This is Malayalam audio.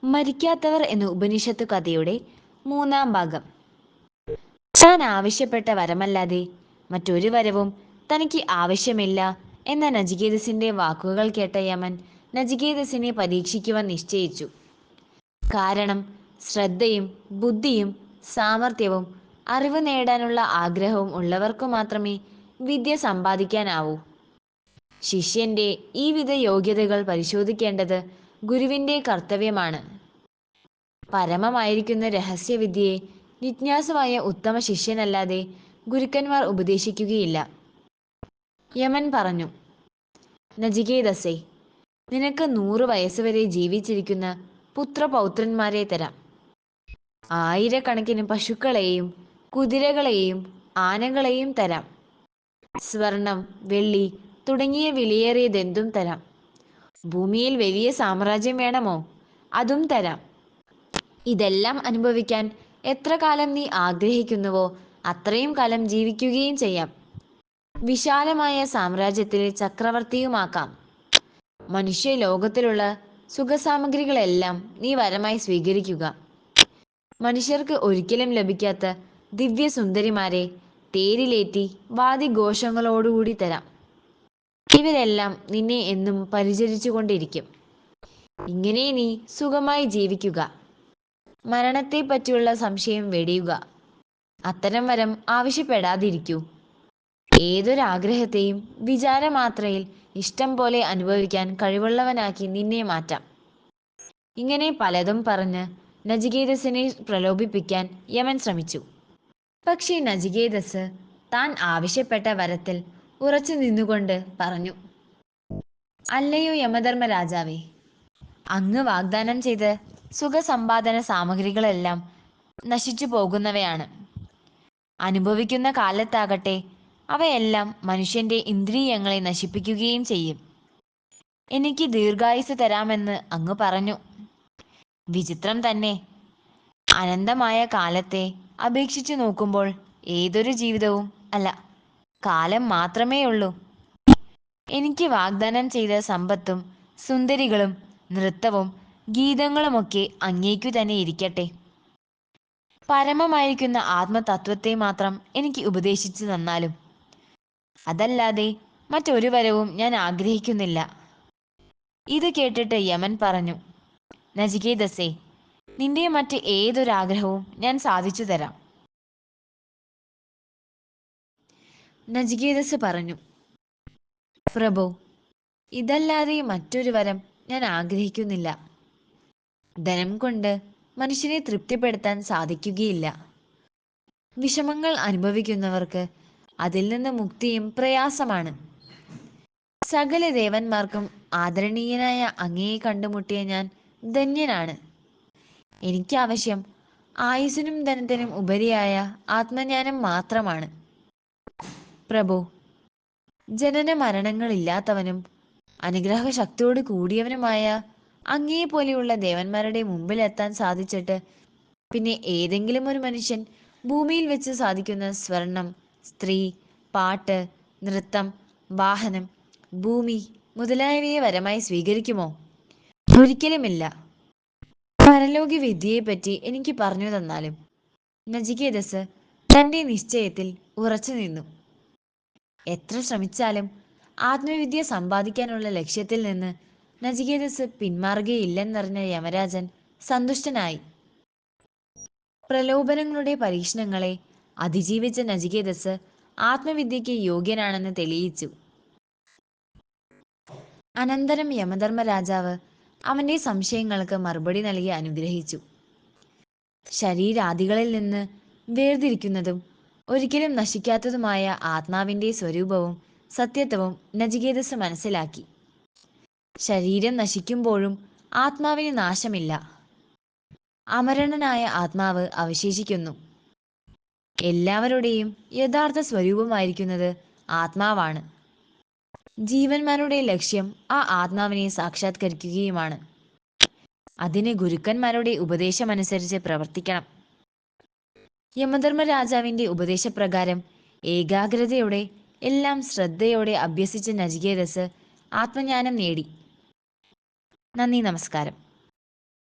മരിക്കാത്തവർ എന്ന ഉപനിഷത്ത് കഥയുടെ 3-ാം ഭാഗം. താൻ ആവശ്യപ്പെട്ട വരമല്ലാതെ മറ്റൊരു വരവും തനിക്ക് ആവശ്യമില്ല എന്ന നചികേതസിന്റെ വാക്കുകൾ കേട്ട യമൻ നചികേതസിനെ പരീക്ഷിക്കുവാൻ നിശ്ചയിച്ചു. കാരണം ശ്രദ്ധയും ബുദ്ധിയും സാമർഥ്യവും അറിവ് നേടാനുള്ള ആഗ്രഹവും ഉള്ളവർക്കു മാത്രമേ വിദ്യ സമ്പാദിക്കാനാവൂ. ശിഷ്യന്റെ ഈ വിധ യോഗ്യതകൾ പരിശോധിക്കേണ്ടത് ഗുരുവിന്റെ കർത്തവ്യമാണ്. പരമമായിരിക്കുന്ന രഹസ്യവിദ്യയെ ജിജ്ഞാസുവായ ഉത്തമ ശിഷ്യനല്ലാതെ ഗുരുക്കന്മാർ ഉപദേശിക്കുകയില്ല. യമൻ പറഞ്ഞു, നചികേതസേ, നിനക്ക് 100 വയസ്സുവരെ ജീവിച്ചിരിക്കുന്ന പുത്രപൗത്രന്മാരെ തരാം. 1000കണക്കിന് പശുക്കളെയും കുതിരകളെയും ആനകളെയും തരാം. സ്വർണം, വെള്ളി തുടങ്ങിയ വിലയേറിയതെന്തും തരാം. ഭൂമിയിൽ വലിയ സാമ്രാജ്യം വേണമോ? അതും തരാം. ഇതെല്ലാം അനുഭവിക്കാൻ എത്ര കാലം നീ ആഗ്രഹിക്കുന്നുവോ അത്രയും കാലം ജീവിക്കുകയും ചെയ്യാം. വിശാലമായ സാമ്രാജ്യത്തിലെ ചക്രവർത്തിയുമാക്കാം. മനുഷ്യ ലോകത്തിലുള്ള സുഖസാമഗ്രികളെല്ലാം നീ വരമായി സ്വീകരിക്കുക. മനുഷ്യർക്ക് ഒരിക്കലും ലഭിക്കാത്ത ദിവ്യസുന്ദരിമാരെ തേരിലേറ്റി വാദ്യഘോഷങ്ങളോടുകൂടി തരാം. ഇവരെല്ലാം നിന്നെ എന്നും പരിചരിച്ചു കൊണ്ടിരിക്കും. ഇങ്ങനെ നീ സുഖമായി ജീവിക്കുക. മരണത്തെപ്പറ്റിയുള്ള സംശയം വെടിയുക. അത്തരം വരം ആവശ്യപ്പെടാതിരിക്കൂ. ഏതൊരാഗ്രഹത്തെയും വിചാരമാത്രയിൽ ഇഷ്ടം പോലെ അനുഭവിക്കാൻ കഴിവുള്ളവനാക്കി നിന്നെ മാറ്റാം. ഇങ്ങനെ പലതും പറഞ്ഞ് നചികേതസിനെ പ്രലോഭിപ്പിക്കാൻ യമൻ ശ്രമിച്ചു. പക്ഷേ നചികേതസ് താൻ ആവശ്യപ്പെട്ട വരത്തിൽ ഉറച്ചു നിന്നുകൊണ്ട് പറഞ്ഞു, അല്ലയോ യമധർമ്മരാജാവേ, അങ്ങ് വാഗ്ദാനം ചെയ്ത് സുഖസമ്പാദന സാമഗ്രികളെല്ലാം നശിച്ചു പോകുന്നവയാണ്. അനുഭവിക്കുന്ന കാലത്താകട്ടെ അവയെല്ലാം മനുഷ്യന്റെ ഇന്ദ്രിയങ്ങളെ നശിപ്പിക്കുകയും ചെയ്യും. എനിക്ക് ദീർഘായുസ് തരാമെന്ന് അങ്ങ് പറഞ്ഞു. വിചിത്രം തന്നെ. അനന്തമായ കാലത്തെ അപേക്ഷിച്ചു നോക്കുമ്പോൾ ഏതൊരു ജീവിതവും അല്ല, കാലം മാത്രമേ ഉള്ളൂ. എനിക്ക് വാഗ്ദാനം ചെയ്ത സമ്പത്തും സുന്ദരികളും നൃത്തവും ഗീതങ്ങളുമൊക്കെ അങ്ങേക്കു തന്നെ ഇരിക്കട്ടെ. പരമമായിരിക്കുന്ന ആത്മതത്വത്തെ മാത്രം എനിക്ക് ഉപദേശിച്ചു തന്നാലും. അതല്ലാതെ മറ്റൊരു വരവും ഞാൻ ആഗ്രഹിക്കുന്നില്ല. ഇത് കേട്ടിട്ട് യമൻ പറഞ്ഞു, നചികേതസേ, നിന്റെ മറ്റ് ഏതൊരാഗ്രഹവും ഞാൻ സാധിച്ചു തരാം. നചികേതസ് പറഞ്ഞു, പ്രഭു, ഇതല്ലാതെ മറ്റൊരു വരം ഞാൻ ആഗ്രഹിക്കുന്നില്ല. ധനം കൊണ്ട് മനുഷ്യനെ തൃപ്തിപ്പെടുത്താൻ സാധിക്കുകയില്ല. വിഷമങ്ങൾ അനുഭവിക്കുന്നവർക്ക് അതിൽ നിന്ന് മുക്തിയും പ്രയാസമാണ്. സകല ദേവന്മാർക്കും ആദരണീയനായ അങ്ങയെ കണ്ടുമുട്ടിയ ഞാൻ ധന്യനാണ്. എനിക്കാവശ്യം ആയുസ്സിനും ധനത്തിനും ഉപരിയായ ആത്മജ്ഞാനം മാത്രമാണ്. പ്രഭു, ജനന മരണങ്ങളില്ലാത്തവനും അനുഗ്രഹശക്തിയോട് കൂടിയവനുമായ അങ്ങയെപ്പോലെയുള്ള ദേവന്മാരുടെ മുമ്പിലെത്താൻ സാധിച്ചിട്ട് പിന്നെ ഏതെങ്കിലും ഒരു മനുഷ്യൻ ഭൂമിയിൽ വെച്ച് സാധിക്കുന്ന സ്വർണം, സ്ത്രീ, പാട്ട്, നൃത്തം, വാഹനം, ഭൂമി മുതലായവയെ വരമായി സ്വീകരിക്കുമോ? ഒരിക്കലുമില്ല. പരലോക വിദ്യയെപ്പറ്റി എനിക്ക് പറഞ്ഞു തന്നാലും. നചികേതസ് തന്റെ നിശ്ചയത്തിൽ ഉറച്ചു നിന്നു. എത്ര ശ്രമിച്ചാലും ആത്മവിദ്യ സമ്പാദിക്കാനുള്ള ലക്ഷ്യത്തിൽ നിന്ന് നചികേതസ് പിന്മാറുകയില്ലെന്നറിഞ്ഞ യമരാജൻ സന്തുഷ്ടനായി. പ്രലോഭനങ്ങളുടെ പരീക്ഷണങ്ങളെ അതിജീവിച്ച നചികേതസ് ആത്മവിദ്യയ്ക്ക് യോഗ്യനാണെന്ന് തെളിയിച്ചു. അനന്തരം യമധർമ്മരാജാവ് അവന്റെ സംശയങ്ങൾക്ക് മറുപടി നൽകി അനുഗ്രഹിച്ചു. ശരീരാദികളിൽ നിന്ന് വേർതിരിക്കുന്നതും ഒരിക്കലും നശിക്കാത്തതുമായ ആത്മാവിന്റെ സ്വരൂപവും സത്യത്വവും നചികേതസ് മനസ്സിലാക്കി. ശരീരം നശിക്കുമ്പോഴും ആത്മാവിന് നാശമില്ല. അമരണനായ ആത്മാവ് അവശേഷിക്കുന്നു. എല്ലാവരുടെയും യഥാർത്ഥ സ്വരൂപമായിരിക്കുന്നത് ആത്മാവാണ്. ജീവന്മാരുടെ ലക്ഷ്യം ആ ആത്മാവിനെ സാക്ഷാത്കരിക്കുകയുമാണ്. അതിന് ഗുരുക്കന്മാരുടെ ഉപദേശമനുസരിച്ച് പ്രവർത്തിക്കണം. യമധർമ്മരാജാവിന്റെ ഉപദേശപ്രകാരം ഏകാഗ്രതയോടെ എല്ലാം ശ്രദ്ധയോടെ അഭ്യസിച്ച നചികേതസ് ആത്മജ്ഞാനം നേടി. നന്ദി, നമസ്കാരം.